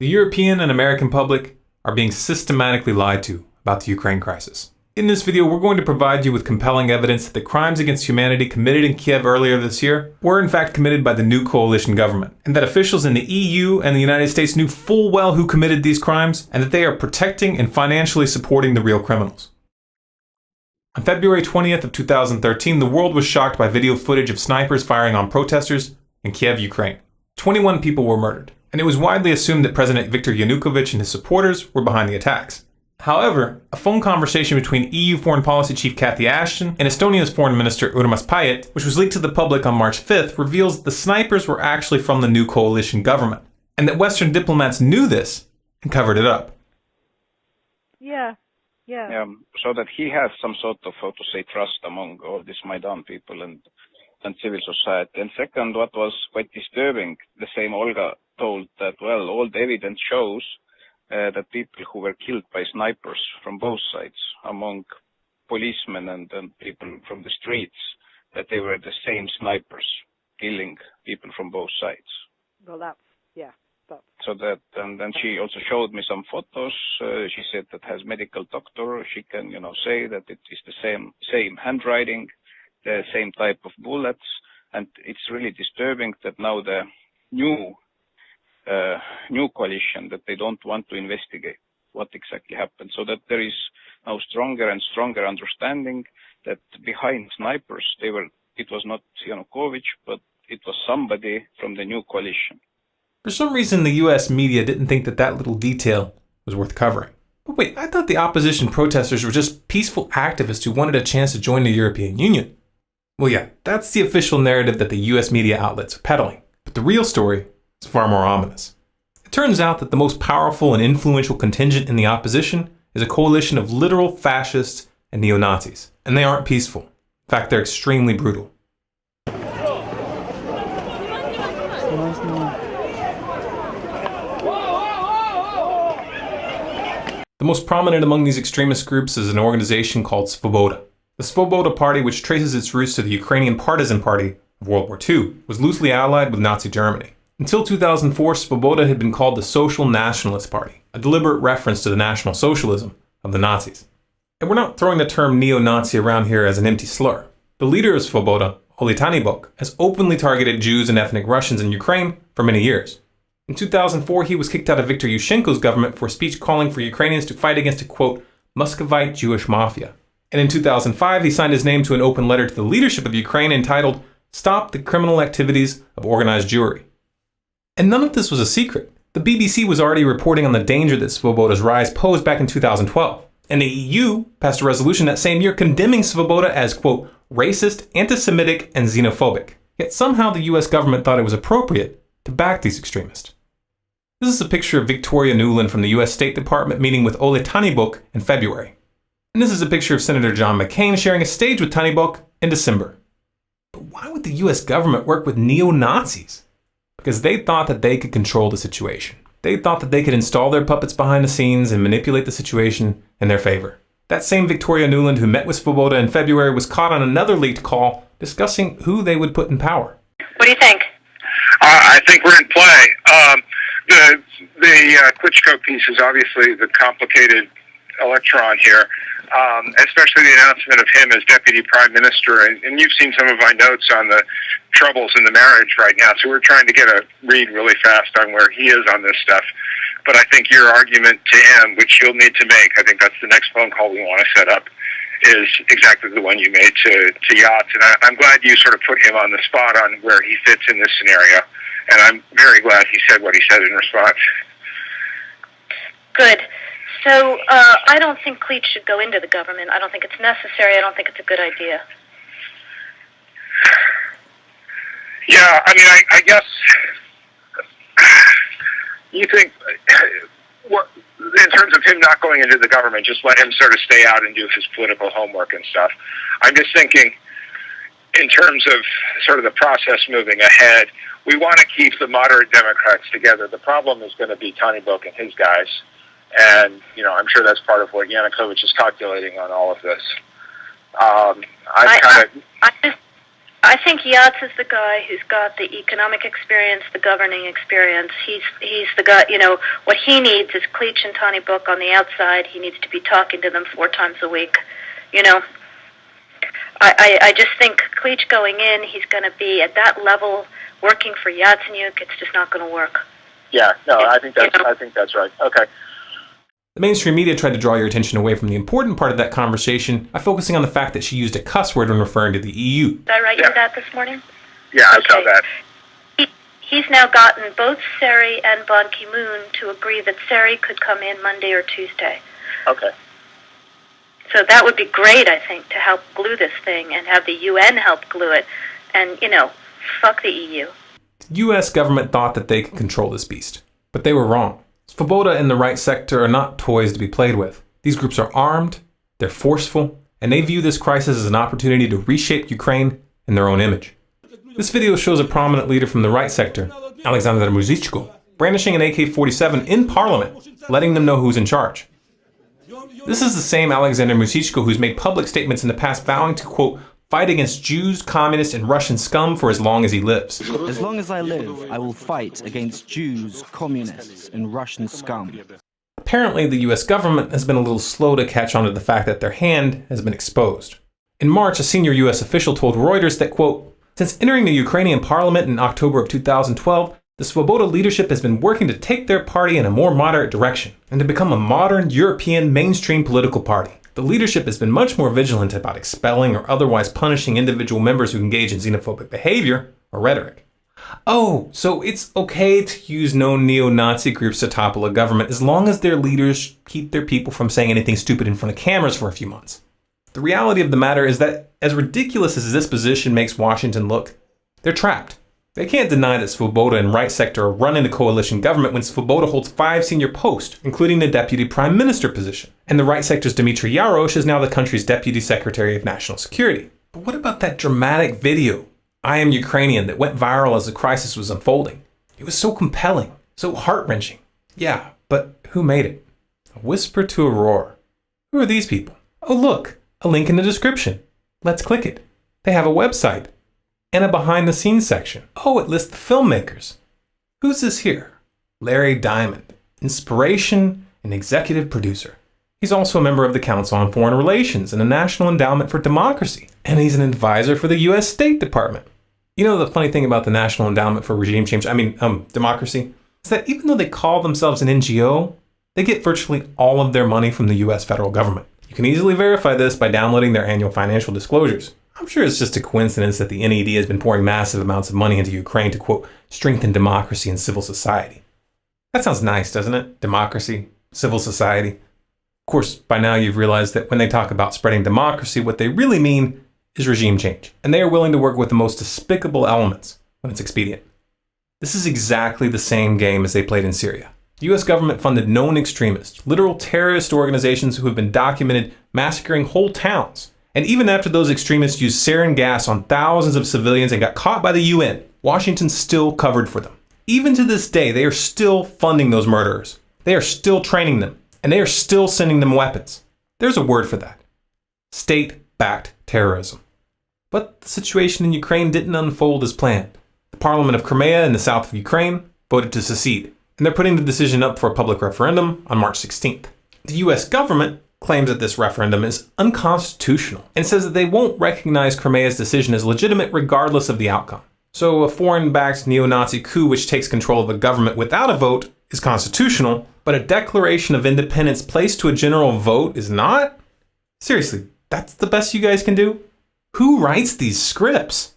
The European and American public are being systematically lied to about the Ukraine crisis. In this video, we're going to provide you with compelling evidence that the crimes against humanity committed in Kiev earlier this year were in fact committed by the new coalition government, and that officials in the EU and the United States knew full well who committed these crimes, and that they are protecting and financially supporting the real criminals. On February 20th of 2013, the world was shocked by video footage of snipers firing on protesters in Kiev, Ukraine. 21 people were murdered, and it was widely assumed that President Viktor Yanukovych and his supporters were behind the attacks. However, a phone conversation between EU Foreign Policy Chief Cathy Ashton and Estonia's Foreign Minister Urmas Paet, which was leaked to the public on March 5th, reveals that the snipers were actually from the new coalition government, and that Western diplomats knew this and covered it up. Yeah. So that he has some sort of, how to say, trust among all these Maidan people and civil society. And second, what was quite disturbing, the same Olga told that, well, all the evidence shows that people who were killed by snipers from both sides, among policemen and people from the streets, that they were the same snipers killing people from both sides. Well, that's. So that, and then she also showed me some photos. She said that has medical doctor. She can, say that it is the same handwriting, the same type of bullets, and it's really disturbing that now the new coalition that they don't want to investigate what exactly happened. So that there is now stronger and stronger understanding that behind snipers it was not Yanukovych, but it was somebody from the new coalition. For some reason, the US media didn't think that little detail was worth covering. But wait, I thought the opposition protesters were just peaceful activists who wanted a chance to join the European Union. Well, yeah, that's the official narrative that the US media outlets are peddling. But the real story is far more ominous. It turns out that the most powerful and influential contingent in the opposition is a coalition of literal fascists and neo-Nazis. And they aren't peaceful. In fact, they're extremely brutal. The most prominent among these extremist groups is an organization called Svoboda. The Svoboda Party, which traces its roots to the Ukrainian Partisan Party of World War II, was loosely allied with Nazi Germany. Until 2004, Svoboda had been called the Social Nationalist Party, a deliberate reference to the National Socialism of the Nazis. And we're not throwing the term neo-Nazi around here as an empty slur. The leader of Svoboda, Oleg Tanibok, has openly targeted Jews and ethnic Russians in Ukraine for many years. In 2004, he was kicked out of Viktor Yushchenko's government for a speech calling for Ukrainians to fight against a, quote, Muscovite Jewish mafia. And in 2005, he signed his name to an open letter to the leadership of Ukraine entitled, Stop the Criminal Activities of Organized Jewry. And none of this was a secret. The BBC was already reporting on the danger that Svoboda's rise posed back in 2012. And the EU passed a resolution that same year condemning Svoboda as, quote, racist, anti-Semitic, and xenophobic. Yet somehow the US government thought it was appropriate to back these extremists. This is a picture of Victoria Nuland from the US State Department meeting with Oleg Tanibok in February. And this is a picture of Senator John McCain sharing a stage with Tanibok in December. But why would the US government work with neo-Nazis? Because they thought that they could control the situation. They thought that they could install their puppets behind the scenes and manipulate the situation in their favor. That same Victoria Nuland who met with Svoboda in February was caught on another leaked call discussing who they would put in power. What do you think? I think we're in play. The Klitschko piece is obviously the complicated electron here, especially the announcement of him as deputy prime minister. And you've seen some of my notes on the troubles in the marriage right now, so we're trying to get a read really fast on where he is on this stuff. But I think your argument to him, which you'll need to make, I think that's the next phone call we want to set up, is exactly the one you made to Yachts. And I'm glad you sort of put him on the spot on where he fits in this scenario. And I'm very glad he said what he said in response. Good. So I don't think Klitsch should go into the government. I don't think it's necessary. I don't think it's a good idea. Yeah, I mean, I guess you think, in terms of him not going into the government, just let him sort of stay out and do his political homework and stuff. I'm just thinking, in terms of sort of the process moving ahead, we want to keep the moderate Democrats together. The problem is going to be Tanibok and his guys. And, I'm sure that's part of what Yanukovych is calculating on all of this. I think Yats is the guy who's got the economic experience, the governing experience. He's the guy, what he needs is Cleach and Tony Book on the outside. He needs to be talking to them 4 times a week, I just think Cleach going in, he's going to be at that level working for Yatsenyuk. It's just not going to work. Yeah, no, I think that's right. Okay. The mainstream media tried to draw your attention away from the important part of that conversation by focusing on the fact that she used a cuss word when referring to the EU. Did I write you that this morning? Yeah, I saw that. He's now gotten both Seri and Ban Ki-moon to agree that Seri could come in Monday or Tuesday. Okay. So that would be great, I think, to help glue this thing and have the UN help glue it. And, fuck the EU. The US government thought that they could control this beast, but they were wrong. Svoboda and the right sector are not toys to be played with. These groups are armed, they're forceful, and they view this crisis as an opportunity to reshape Ukraine in their own image. This video shows a prominent leader from the right sector, Alexander Muzichko, brandishing an AK-47 in parliament, letting them know who's in charge. This is the same Alexander Muzichko who's made public statements in the past vowing to, quote, fight against Jews, communists, and Russian scum for as long as he lives. As long as I live, I will fight against Jews, communists, and Russian scum. Apparently, the US government has been a little slow to catch on to the fact that their hand has been exposed. In March, a senior US official told Reuters that, quote, since entering the Ukrainian parliament in October of 2012, the Svoboda leadership has been working to take their party in a more moderate direction and to become a modern European mainstream political party. The leadership has been much more vigilant about expelling or otherwise punishing individual members who engage in xenophobic behavior or rhetoric. Oh, so it's okay to use known neo-Nazi groups to topple a government as long as their leaders keep their people from saying anything stupid in front of cameras for a few months. The reality of the matter is that, as ridiculous as this position makes Washington look, they're trapped. They can't deny that Svoboda and right sector are running the coalition government when Svoboda holds 5 senior posts, including the deputy prime minister position. And the right sector's Dmitry Yarosh is now the country's deputy secretary of national security. But what about that dramatic video, I Am Ukrainian, that went viral as the crisis was unfolding? It was so compelling, so heart-wrenching. Yeah, but who made it? A whisper to a roar. Who are these people? Oh look, a link in the description. Let's click it. They have a website. And a behind-the-scenes section. Oh, it lists the filmmakers. Who's this here? Larry Diamond, inspiration and executive producer. He's also a member of the Council on Foreign Relations and the National Endowment for Democracy. And he's an advisor for the U.S. State Department. You know the funny thing about the National Endowment for Democracy? Is that even though they call themselves an NGO, they get virtually all of their money from the U.S. federal government. You can easily verify this by downloading their annual financial disclosures. I'm sure it's just a coincidence that the NED has been pouring massive amounts of money into Ukraine to, quote, strengthen democracy and civil society. That sounds nice, doesn't it? Democracy, civil society. Of course, by now you've realized that when they talk about spreading democracy, what they really mean is regime change. And they are willing to work with the most despicable elements when it's expedient. This is exactly the same game as they played in Syria. The US government funded known extremists, literal terrorist organizations who have been documented massacring whole towns. And even after those extremists used sarin gas on thousands of civilians and got caught by the UN, Washington still covered for them. Even to this day, they are still funding those murderers. They are still training them. And they are still sending them weapons. There's a word for that. State-backed terrorism. But the situation in Ukraine didn't unfold as planned. The Parliament of Crimea in the south of Ukraine voted to secede. And they're putting the decision up for a public referendum on March 16th. The US government claims that this referendum is unconstitutional and says that they won't recognize Crimea's decision as legitimate regardless of the outcome. So a foreign-backed neo-Nazi coup which takes control of a government without a vote is constitutional, but a declaration of independence placed to a general vote is not? Seriously, that's the best you guys can do? Who writes these scripts?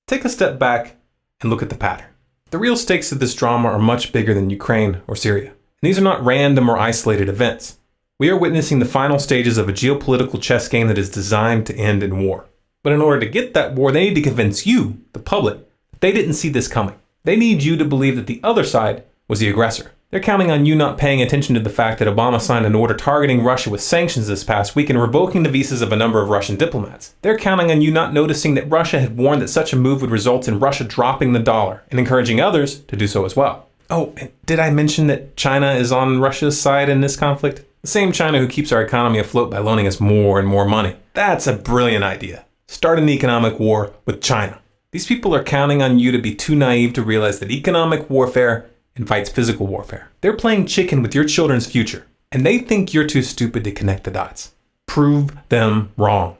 Take a step back and look at the pattern. The real stakes of this drama are much bigger than Ukraine or Syria. And these are not random or isolated events. We are witnessing the final stages of a geopolitical chess game that is designed to end in war. But in order to get that war, they need to convince you, the public, that they didn't see this coming. They need you to believe that the other side was the aggressor. They're counting on you not paying attention to the fact that Obama signed an order targeting Russia with sanctions this past week and revoking the visas of a number of Russian diplomats. They're counting on you not noticing that Russia had warned that such a move would result in Russia dropping the dollar and encouraging others to do so as well. Oh, and did I mention that China is on Russia's side in this conflict? The same China who keeps our economy afloat by loaning us more and more money. That's a brilliant idea. start an economic war with China. These people are counting on you to be too naive to realize that economic warfare invites physical warfare. They're playing chicken with your children's future, and they think you're too stupid to connect the dots. Prove them wrong.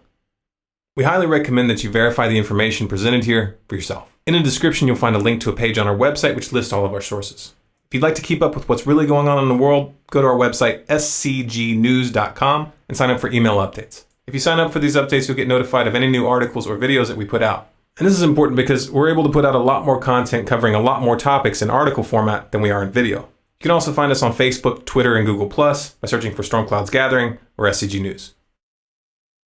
We highly recommend that you verify the information presented here for yourself. In the description, you'll find a link to a page on our website which lists all of our sources. If you'd like to keep up with what's really going on in the world, go to our website, scgnews.com, and sign up for email updates. If you sign up for these updates, you'll get notified of any new articles or videos that we put out. And this is important because we're able to put out a lot more content covering a lot more topics in article format than we are in video. You can also find us on Facebook, Twitter, and Google+, by searching for StormCloudsGathering or SCG News.